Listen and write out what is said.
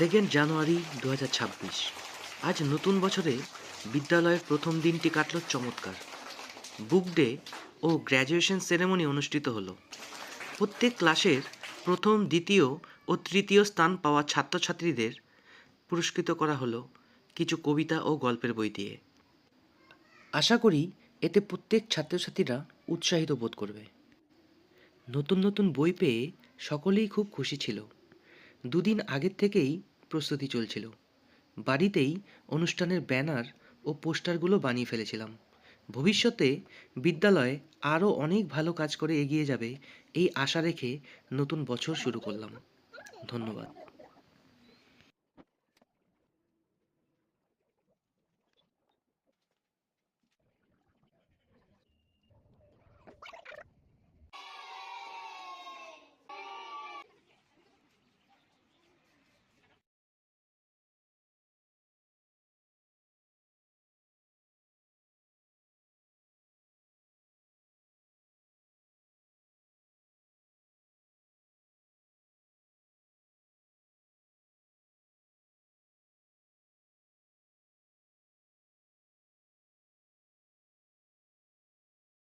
জানুয়ারি ২০২৬। আজ নতুন বছরে বিদ্যালয়ের প্রথম দিনটি কাটল চমৎকার। বুক ডে ও গ্র্যাজুয়েশন সেরেমনি অনুষ্ঠিত হলো। প্রত্যেক ক্লাসের প্রথম, দ্বিতীয় ও তৃতীয় স্থান পাওয়া ছাত্রছাত্রীদের পুরস্কৃত করা হলো কিছু কবিতা ও গল্পের বই দিয়ে। আশা করি এতে প্রত্যেক ছাত্রছাত্রীরা উৎসাহিত বোধ করবে। নতুন নতুন বই পেয়ে সকলেই খুব খুশি ছিল। দুদিন আগের থেকেই প্রস্তুতি চলছিল। বাড়িতেই অনুষ্ঠানের ব্যানার ও পোস্টারগুলো বানিয়ে ফেলেছিলাম। ভবিষ্যতে বিদ্যালয়ে আরও অনেক ভালো কাজ করে এগিয়ে যাবে এই আশা রেখে নতুন বছর শুরু করলাম। ধন্যবাদ।